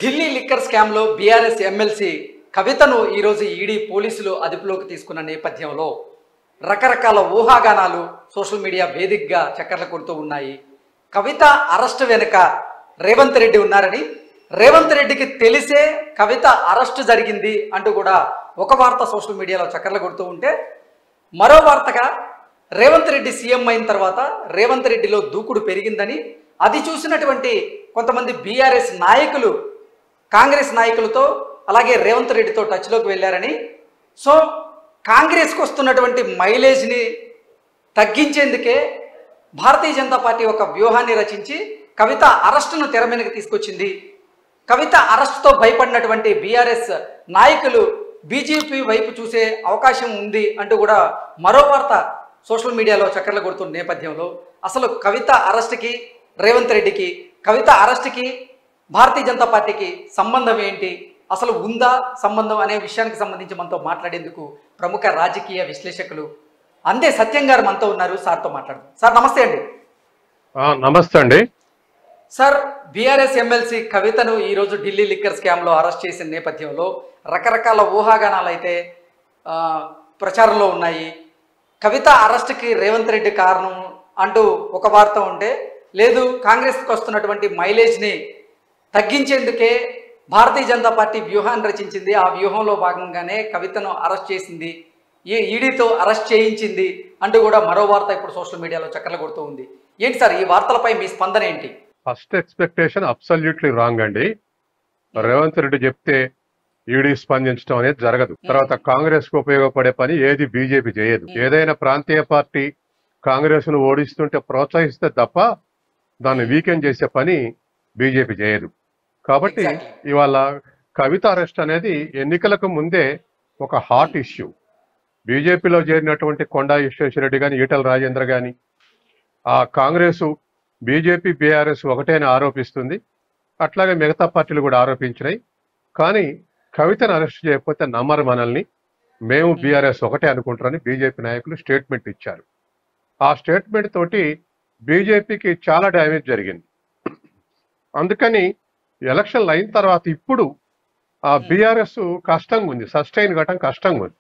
Delhi liquor స్కామ్లో BRS MLC కవితను ఈరోజు ఈడీ పోలీసులు అదుపులోకి తీసుకున్న నేపథ్యంలో రకరకాల ఊహాగానాలు సోషల్ మీడియా వేదికగా చక్కర్లు కొడుతూ ఉన్నాయి. కవిత అరెస్టు వెనుక రేవంత్ రెడ్డి ఉన్నారని, రేవంత్ రెడ్డికి తెలిసే కవిత అరెస్టు జరిగింది అంటూ కూడా ఒక వార్త సోషల్ మీడియాలో చక్కర్లు కొడుతూ ఉంటే, మరో వార్తగా రేవంత్ రెడ్డి సీఎం అయిన తర్వాత రేవంత్ రెడ్డిలో దూకుడు పెరిగిందని, అది చూసినటువంటి కొంతమంది బీఆర్ఎస్ నాయకులు కాంగ్రెస్ నాయకులతో అలాగే రేవంత్ రెడ్డితో టచ్లోకి వెళ్ళారని, సో కాంగ్రెస్కి వస్తున్నటువంటి మైలేజ్ని తగ్గించేందుకే భారతీయ జనతా పార్టీ ఒక వ్యూహాన్ని రచించి కవిత అరెస్టును తెర మీదకి తీసుకొచ్చింది. కవిత అరెస్టుతో భయపడినటువంటి బీఆర్ఎస్ నాయకులు బీజేపీ వైపు చూసే అవకాశం ఉంది అంటూ కూడా మరో వార్త సోషల్ మీడియాలో చక్కర్లు కొడుతున్న నేపథ్యంలో అసలు కవిత అరెస్టుకి రేవంత్ రెడ్డికి, కవిత అరెస్టుకి భారతీయ జనతా పార్టీకి సంబంధం ఏంటి, అసలు ఉందా సంబంధం అనే విషయానికి సంబంధించి మనతో మాట్లాడేందుకు ప్రముఖ రాజకీయ విశ్లేషకులు అందే సత్యం గారు మనతో ఉన్నారు. సార్తో మాట్లాడదాం. సార్ నమస్తే అండి. నమస్తే అండి. సార్, బీఆర్ఎస్ ఎమ్మెల్సీ కవితను ఈరోజు ఢిల్లీ లిక్కర్ స్కామ్లో అరెస్ట్ చేసిన నేపథ్యంలో రకరకాల ఊహాగానాలు అయితే ప్రచారంలో ఉన్నాయి. కవిత అరెస్టుకి రేవంత్ రెడ్డి కారణం అంటూ ఒక వార్త ఉంటే, లేదు కాంగ్రెస్కి వస్తున్నటువంటి మైలేజ్ని తగ్గించేందుకే భారతీయ జనతా పార్టీ వ్యూహాన్ని రచించింది, ఆ వ్యూహంలో భాగంగానే కవితను అరెస్ట్ చేసింది, ఈడీతో అరెస్ట్ చేయించింది అంటూ కూడా మరో వార్త ఇప్పుడు సోషల్ మీడియాలో చక్కర్లు కొడుతూ ఉంది. ఏంటి సార్ ఈ వార్తలపై మీ స్పందన ఏంటి? ఫస్ట్ ఎక్స్పెక్టేషన్ అబ్సల్యూట్లీ రాంగ్ అండి. రేవంత్ రెడ్డి చెప్తే ఈడీ స్పందించడం అనేది జరగదు. తర్వాత కాంగ్రెస్ కు ఉపయోగపడే పని ఏది బీజేపీ చేయదు. ఏదైనా ప్రాంతీయ పార్టీ కాంగ్రెస్ ను ఓడిస్తుంటే ప్రోత్సహిస్తే తప్ప దాన్ని వీకెండ్ చేసే పని బీజేపీ చేయదు. కాబట్టి ఇవాళ కవిత అరెస్ట్ అనేది ఎన్నికలకు ముందే ఒక హాట్ ఇష్యూ. బీజేపీలో చేరినటువంటి కొండా విశ్వేశ్వరరెడ్డి కానీ, ఈటల రాజేంద్ర కానీ, ఆ కాంగ్రెసు బీజేపీ బీఆర్ఎస్ ఒకటేని ఆరోపిస్తుంది, అట్లాగే మిగతా పార్టీలు కూడా ఆరోపించినాయి. కానీ కవితను అరెస్ట్ చేయకపోతే నమ్మరు మనల్ని, మేము బీఆర్ఎస్ ఒకటే అనుకుంటారని బీజేపీ నాయకులు స్టేట్మెంట్ ఇచ్చారు. ఆ స్టేట్మెంట్ తోటి బీజేపీకి చాలా డ్యామేజ్ జరిగింది. అందుకని ఎలక్షన్లు అయిన తర్వాత ఇప్పుడు ఆ బీఆర్ఎస్ కష్టంగా ఉంది, సస్టైన్ కావటం కష్టంగా ఉంది.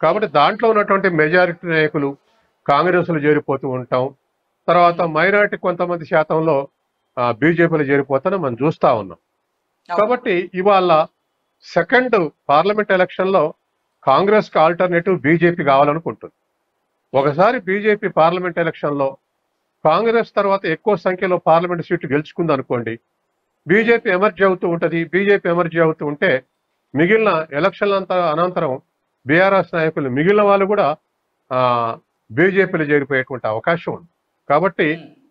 కాబట్టి దాంట్లో ఉన్నటువంటి మెజారిటీ నాయకులు కాంగ్రెస్లో చేరిపోతూ ఉంటాం, తర్వాత మైనారిటీ కొంతమంది శాతంలో బీజేపీలో చేరిపోతానో మనం చూస్తూ ఉన్నాం. కాబట్టి ఇవాళ సెకండ్ పార్లమెంట్ ఎలక్షన్లో కాంగ్రెస్కి ఆల్టర్నేటివ్ బీజేపీ కావాలనుకుంటుంది. ఒకసారి బీజేపీ పార్లమెంట్ ఎలక్షన్లో కాంగ్రెస్ తర్వాత ఎక్కువ సంఖ్యలో పార్లమెంట్ సీట్లు గెలుచుకుంది అనుకోండి, బీజేపీ ఎమర్జీ అవుతూ ఉంటుంది. బీజేపీ ఎమర్జీ అవుతూ ఉంటే మిగిలిన ఎలక్షన్ల అనంతరం బీఆర్ఎస్ నాయకులు మిగిలిన వాళ్ళు కూడా బీజేపీలో చేరిపోయేటువంటి అవకాశం ఉంది. కాబట్టి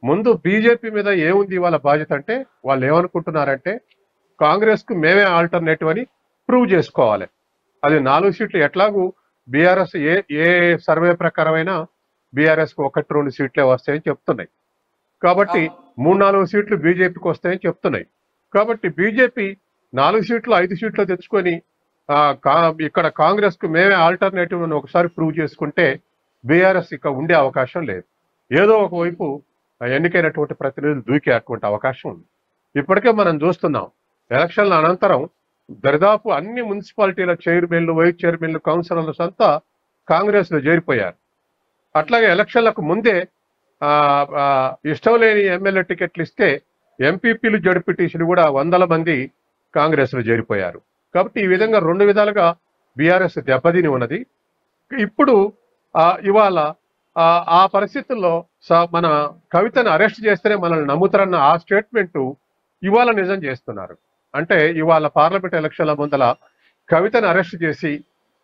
ముందు బీజేపీ మీద ఏముంది వాళ్ళ బాధ్యత అంటే, వాళ్ళు ఏమనుకుంటున్నారంటే కాంగ్రెస్కు మేమే ఆల్టర్నేటివ్ అని ప్రూవ్ చేసుకోవాలి. అది 4 సీట్లు ఎట్లాగూ బీఆర్ఎస్ ఏ సర్వే ప్రకారమైనా బీఆర్ఎస్కి 1-2 సీట్లే వస్తాయని చెప్తున్నాయి. కాబట్టి 3-4 సీట్లు బీజేపీకి వస్తాయని చెప్తున్నాయి. కాబట్టి బీజేపీ 4 సీట్లు 5 సీట్లు తెచ్చుకొని ఇక్కడ కాంగ్రెస్ కు మేమే ఆల్టర్నేటివ్ అని ఒకసారి ప్రూవ్ చేసుకుంటే బీఆర్ఎస్ ఇక ఉండే అవకాశం లేదు. ఏదో ఒకవైపు ఎన్నికైనటువంటి ప్రతినిధులు దూకేటువంటి అవకాశం ఉంది. ఇప్పటికే మనం చూస్తున్నాం, ఎలక్షన్ల అనంతరం దరిదాపు అన్ని మున్సిపాలిటీల చైర్మన్లు, వైస్ చైర్మన్లు, కౌన్సిలర్లు అంతా కాంగ్రెస్ లో చేరిపోయారు. అట్లాగే ఎలక్షన్లకు ముందే ఇష్టం లేని ఎమ్మెల్యే టికెట్లు ఇస్తే ఎంపీపీలు, జడ్పీటీసీలు కూడా 100 మంది కాంగ్రెస్ లో చేరిపోయారు. కాబట్టి ఈ విధంగా 2 విధాలుగా బీఆర్ఎస్ దెబ్బతిని ఉన్నది. ఇప్పుడు ఇవాళ ఆ పరిస్థితుల్లో మన కవితను అరెస్ట్ చేస్తేనే మనల్ని నమ్ముతారన్న ఆ స్టేట్మెంట్ ఇవాళ నిజం చేస్తున్నారు. అంటే ఇవాళ పార్లమెంట్ ఎలక్షన్ల ముందల కవితను అరెస్ట్ చేసి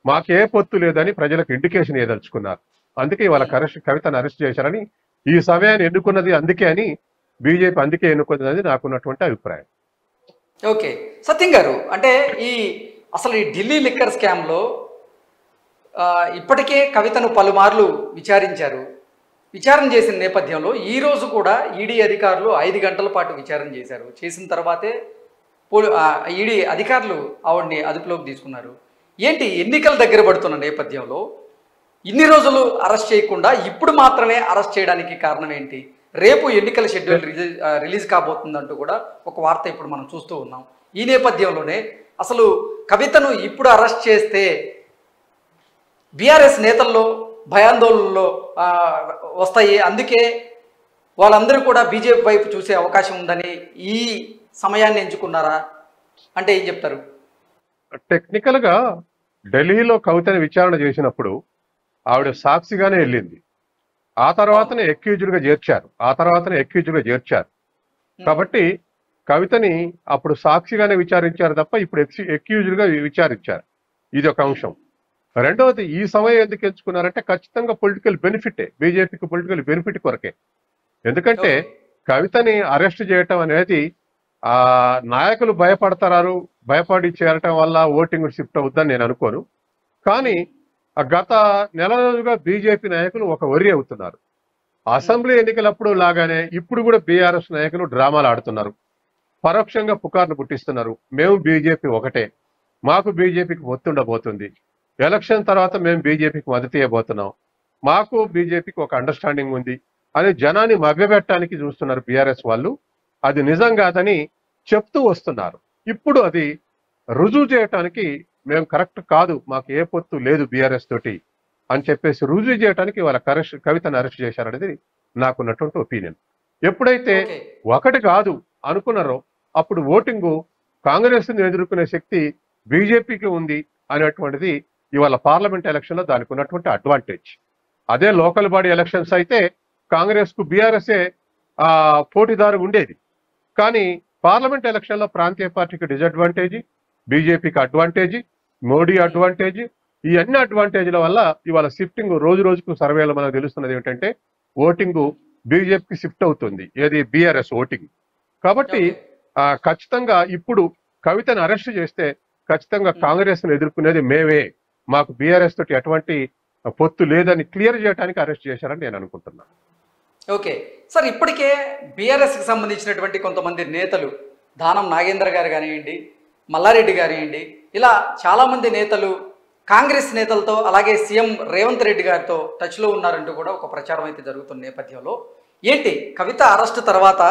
మాకే పొత్తు లేదని ప్రజలకు ఇండికేషన్ ఏదలుచుకున్నారు. అందుకే ఇవాళ కవితను అరెస్ట్ చేశారని, ఈ సమయాన్ని ఎన్నుకున్నది అందుకే అని బీజేపీ అందుకే ఎన్నుకున్నది నాకున్నటువంటి అభిప్రాయం. ఓకే సత్యం గారు, అంటే అసలు ఈ ఢిల్లీ లిక్కర్ స్కామ్లో ఇప్పటికే కవితను పలుమార్లు విచారించారు. విచారణ చేసిన నేపథ్యంలో ఈరోజు కూడా ఈడీ అధికారులు 5 గంటల పాటు విచారణ చేశారు. చేసిన తర్వాతే ఈడీ అధికారులు ఆవిడ్ని అదుపులోకి తీసుకున్నారు. ఏంటి ఎన్నికల దగ్గర పడుతున్న నేపథ్యంలో ఇన్ని రోజులు అరెస్ట్ చేయకుండా ఇప్పుడు మాత్రమే అరెస్ట్ చేయడానికి కారణం ఏంటి? రేపు ఎన్నికల షెడ్యూల్ రిలీజ్ కాబోతుందంటూ కూడా ఒక వార్త ఇప్పుడు మనం చూస్తూ ఉన్నాం. ఈ నేపథ్యంలోనే అసలు కవితను ఇప్పుడు అరెస్ట్ చేస్తే బీఆర్ఎస్ నేతల్లో భయాందోళనలో వస్తాయి, అందుకే వాళ్ళందరూ కూడా బీజేపీ వైపు చూసే అవకాశం ఉందని ఈ సమయాన్ని ఎంచుకున్నారా అంటే ఏం చెప్తారు? టెక్నికల్ గా ఢిల్లీలో కవితని విచారణ చేసినప్పుడు ఆవిడ సాక్షిగానే వెళ్ళింది. ఆ తర్వాతనే అక్యూజ్డ్ గా చేర్చారు. కాబట్టి కవితని అప్పుడు సాక్షిగానే విచారించారు తప్ప ఇప్పుడు అక్యూజ్డ్ గా విచారించారు. ఇది ఒక అంశం. రెండవది, ఈ సమయం ఎందుకు ఎంచుకున్నారంటే ఖచ్చితంగా పొలిటికల్ బెనిఫిటే, బీజేపీకి పొలిటికల్ బెనిఫిట్ కొరకే. ఎందుకంటే కవితని అరెస్ట్ చేయటం అనేది నాయకులు భయపడి చేరటం వల్ల ఓటింగ్ షిఫ్ట్ అవుద్దని నేను అనుకోను. కానీ గత నెల రోజులుగా బీజేపీ నాయకులు ఒక వరి అవుతున్నారు. అసెంబ్లీ ఎన్నికలప్పుడు లాగానే ఇప్పుడు కూడా బీఆర్ఎస్ నాయకులు డ్రామాలు ఆడుతున్నారు, పరోక్షంగా పుకార్లు పుట్టిస్తున్నారు. మేము బీజేపీ ఒకటే, మాకు బీజేపీకి ఒత్తుండబోతుంది, ఎలక్షన్ తర్వాత మేము బీజేపీకి మద్దతు ఇవ్వబోతున్నాం, మాకు బీజేపీకి ఒక అండర్స్టాండింగ్ ఉంది అని జనాన్ని మభ్యపెట్టడానికి చూస్తున్నారు బీఆర్ఎస్ వాళ్ళు. అది నిజం కాదని చెప్తూ వస్తున్నారు. ఇప్పుడు అది రుజువు చేయటానికి మేము కరెక్ట్ కాదు, మాకు ఏ పొత్తు లేదు బీఆర్ఎస్ తోటి అని చెప్పేసి రుజువు చేయడానికి వాళ్ళ కవితను అరెస్ట్ చేశారనేది నాకున్నటువంటి ఒపీనియన్. ఎప్పుడైతే ఒకటి కాదు అనుకున్నారో అప్పుడు ఓటింగు కాంగ్రెస్ ని ఎదుర్కొనే శక్తి బీజేపీకి ఉంది అనేటువంటిది ఇవాళ పార్లమెంట్ ఎలక్షన్ లో దానికి ఉన్నటువంటి అడ్వాంటేజ్. అదే లోకల్ బాడీ ఎలక్షన్స్ అయితే కాంగ్రెస్ కు బీఆర్ఎస్ఏ పోటీదారు ఉండేది. కానీ పార్లమెంట్ ఎలక్షన్ లో ప్రాంతీయ పార్టీకి డిసడ్వాంటేజ్, బీజేపీకి అడ్వాంటేజ్, మోడీ అడ్వాంటేజ్, ఈ అన్ని అడ్వాంటేజ్ల వల్ల ఇవాళ షిఫ్టింగ్ రోజు రోజుకు సర్వేలో మనకు తెలుస్తున్నది ఏమిటంటే ఓటింగ్ బీజేపీకి షిఫ్ట్ అవుతుంది, ఏది బీఆర్ఎస్ ఓటింగ్. కాబట్టి ఖచ్చితంగా ఇప్పుడు కవితను అరెస్ట్ చేస్తే ఖచ్చితంగా కాంగ్రెస్ ను ఎదుర్కొనేది మేమే, మాకు బీఆర్ఎస్ తోటి ఎటువంటి పొత్తు లేదని క్లియర్ చేయడానికి అరెస్ట్ చేశారని నేను అనుకుంటున్నాను. ఓకే సార్, ఇప్పటికే బీఆర్ఎస్కి సంబంధించినటువంటి కొంతమంది నేతలు, దానం నాగేంద్ర గారు కానివ్వండి, మల్లారెడ్డి కానివ్వండి, ఇలా చాలామంది నేతలు కాంగ్రెస్ నేతలతో అలాగే సీఎం రేవంత్ రెడ్డి గారితో టచ్లో ఉన్నారంటూ కూడా ఒక ప్రచారం అయితే జరుగుతున్న నేపథ్యంలో ఏంటి కవిత అరెస్ట్ తర్వాత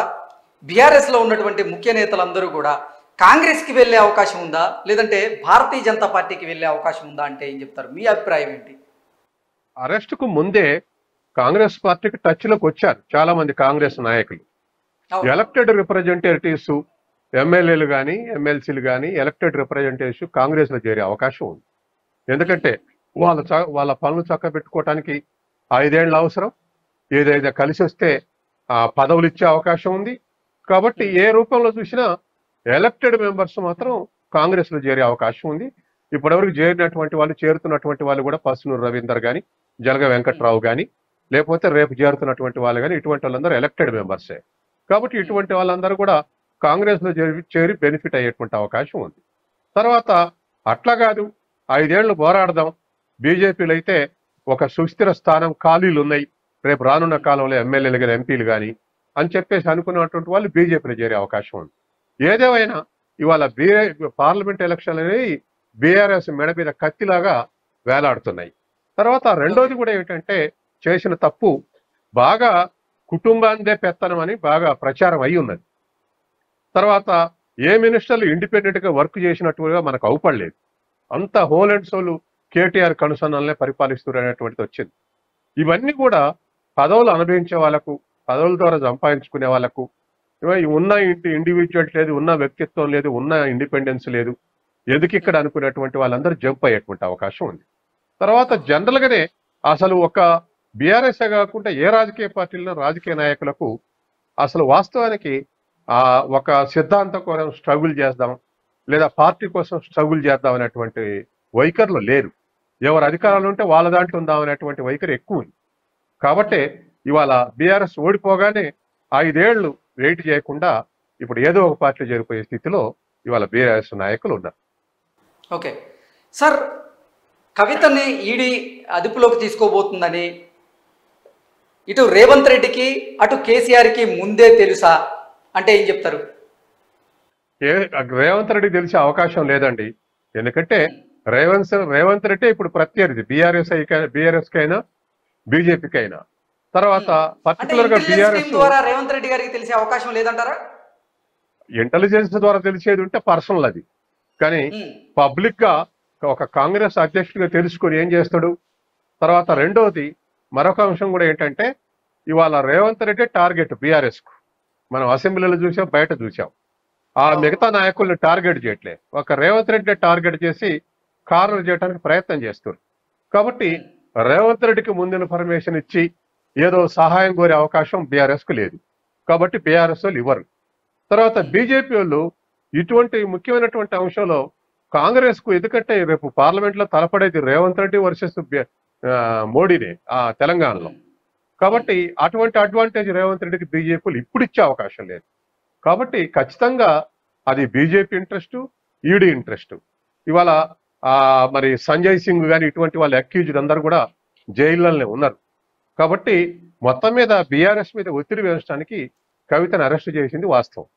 బీఆర్ఎస్లో ఉన్నటువంటి ముఖ్య నేతలందరూ కూడా కాంగ్రెస్కి వెళ్ళే అవకాశం ఉందా, లేదంటే భారతీయ జనతా పార్టీకి వెళ్ళే అవకాశం ఉందా అంటే ఏం చెప్తారు? మీ అభిప్రాయం ఏంటి? అరెస్టుకు ముందే కాంగ్రెస్ పార్టీకి టచ్ లోకి వచ్చారు చాలా మంది కాంగ్రెస్ నాయకులు. ఎలక్టెడ్ రిప్రజెంటేటివ్స్, ఎమ్మెల్యేలు కానీ ఎమ్మెల్సీలు కానీ ఎలక్టెడ్ రిప్రజెంటేటివ్స్ కాంగ్రెస్ లో చేరే అవకాశం ఉంది. ఎందుకంటే వాళ్ళ పనులు చక్కబెట్టుకోవటానికి 5 ఏళ్ళు అవసరం, ఏదైతే కలిసి వస్తే పదవులు ఇచ్చే అవకాశం ఉంది. కాబట్టి ఏ రూపంలో చూసినా ఎలక్టెడ్ మెంబర్స్ మాత్రం కాంగ్రెస్ లో చేరే అవకాశం ఉంది. ఇప్పటివరకు చేరినటువంటి వాళ్ళు, చేరుతున్నటువంటి వాళ్ళు కూడా పసునూరు రవీందర్ కానీ, జలగ వెంకట్రావు కానీ, లేకపోతే రేపు చేరుతున్నటువంటి వాళ్ళు కానీ, ఇటువంటి వాళ్ళందరూ ఎలక్టెడ్ మెంబర్సే. కాబట్టి ఇటువంటి వాళ్ళందరూ కూడా కాంగ్రెస్ లో చేరి బెనిఫిట్ అయ్యేటువంటి అవకాశం ఉంది. తర్వాత అట్లా కాదు, 5 ఏళ్లు పోరాడదాం, బీజేపీలో అయితే ఒక సుస్థిర స్థానం ఖాళీలు ఉన్నాయి, రేపు రానున్న కాలంలో ఎమ్మెల్యేలు కానీ ఎంపీలు కానీ అని చెప్పేసి అనుకున్నటువంటి వాళ్ళు బీజేపీలో చేరే అవకాశం ఉంది. ఏదేమైనా ఇవాళ పార్లమెంట్ ఎలక్షన్ అనేవి బీఆర్ఎస్ మెడ మీద కత్తిలాగా వేలాడుతున్నాయి. తర్వాత రెండోది కూడా ఏమిటంటే చేసిన తప్పు బాగా కుటుంబాందే పెత్తనం అని బాగా ప్రచారం అయి ఉన్నది. తర్వాత ఏ మినిస్టర్లు ఇండిపెండెంట్ గా వర్క్ చేసినట్టుగా మనకు అవుపడలేదు. అంత హోల్ అండ్ సోల్ కేటీఆర్ కనుసన్నలనే పరిపాలిస్తున్నారు అనేటువంటిది వచ్చింది. ఇవన్నీ కూడా పదవులు అనుభవించే వాళ్ళకు, పదవుల ద్వారా సంపాదించుకునే వాళ్ళకు, ఉన్న ఇండివిజువల్ లేదు, ఉన్న వ్యక్తిత్వం లేదు, ఉన్న ఇండిపెండెన్స్ లేదు, ఎందుకు ఇక్కడ అనుకునేటువంటి వాళ్ళందరూ జంప్ అయ్యేటువంటి అవకాశం ఉంది. తర్వాత జనరల్ గానే అసలు ఒక బీఆర్ఎస్ కాకుండా ఏ రాజకీయ పార్టీలో రాజకీయ నాయకులకు అసలు వాస్తవానికి ఒక సిద్ధాంతం కోసం స్ట్రగుల్ చేద్దాం, లేదా పార్టీ కోసం స్ట్రగుల్ చేద్దాం అనేటువంటి వైఖరులు లేరు. ఎవరు అధికారాలు ఉంటే వాళ్ళ దాంట్లో ఉందాం అనేటువంటి వైఖరి ఎక్కువ ఉంది. కాబట్టి ఇవాళ బీఆర్ఎస్ ఓడిపోగానే 5 ఏళ్లు వెయిట్ చేయకుండా ఇప్పుడు ఏదో ఒక పార్టీ చేరిపోయే స్థితిలో ఇవాళ బీఆర్ఎస్ నాయకులు ఉన్నారు. ఓకే సార్, కవితని ఈడీ అదుపులోకి తీసుకోబోతుందని ఇటు రేవంత్ రెడ్డికి అటు కేసీఆర్కి ముందే తెలుసా అంటే ఏం చెప్తారు? రేవంత్ రెడ్డికి తెలిసే అవకాశం లేదండి. ఎందుకంటే రేవంత్ రెడ్డి ఇప్పుడు ప్రత్యర్థి బీఆర్ఎస్ కైనా బీజేపీకి అయినా. తర్వాత పర్టికులర్ గా బీఆర్ఎస్ ద్వారా రేవంత్ రెడ్డి గారికి తెలిసే అవకాశం లేదంటారా? ఇంటెలిజెన్స్ ద్వారా తెలిసేది ఉంటే పర్సనల్ అది. కానీ పబ్లిక్ గా ఒక కాంగ్రెస్ అధ్యక్షుడిగా తెలుసుకొని ఏం చేస్తాడు? తర్వాత రెండోది మరొక అంశం కూడా ఏంటంటే, ఇవాళ రేవంత్ రెడ్డి టార్గెట్ బీఆర్ఎస్ కు. మనం అసెంబ్లీలో చూసాం, బయట చూసాం. ఆ మిగతా నాయకుల్ని టార్గెట్ చేయట్లే, ఒక రేవంత్ రెడ్డి టార్గెట్ చేసి కార్నర్ చేయడానికి ప్రయత్నం చేస్తారు. కాబట్టి రేవంత్ రెడ్డికి ముందు ఇన్ఫర్మేషన్ ఇచ్చి ఏదో సహాయం కోరే అవకాశం బీఆర్ఎస్ కు లేదు. కాబట్టి బీఆర్ఎస్ వాళ్ళు ఇవ్వరు. తర్వాత బీజేపీ వాళ్ళు ఇటువంటి ముఖ్యమైనటువంటి అంశంలో కాంగ్రెస్ కు, ఎందుకంటే రేపు పార్లమెంట్ లో తలపడేది రేవంత్ రెడ్డి వర్సెస్ మోడీనే ఆ తెలంగాణలో. కాబట్టి అటువంటి అడ్వాంటేజ్ రేవంత్ రెడ్డికి బీజేపీలు ఇప్పుడు ఇచ్చే అవకాశం లేదు. కాబట్టి ఖచ్చితంగా అది బీజేపీ ఇంట్రెస్ట్, ఈడీ ఇంట్రెస్ట్. ఇవాళ మరి సంజయ్ సింగ్ గాని ఇటువంటి వాళ్ళ అక్యూజ్డ్ అందరూ కూడా జైల్లోనే ఉన్నారు. కాబట్టి మొత్తం మీద బీఆర్ఎస్ మీద ఒత్తిడి వేయడానికి కవితను అరెస్ట్ చేసింది వాస్తవం.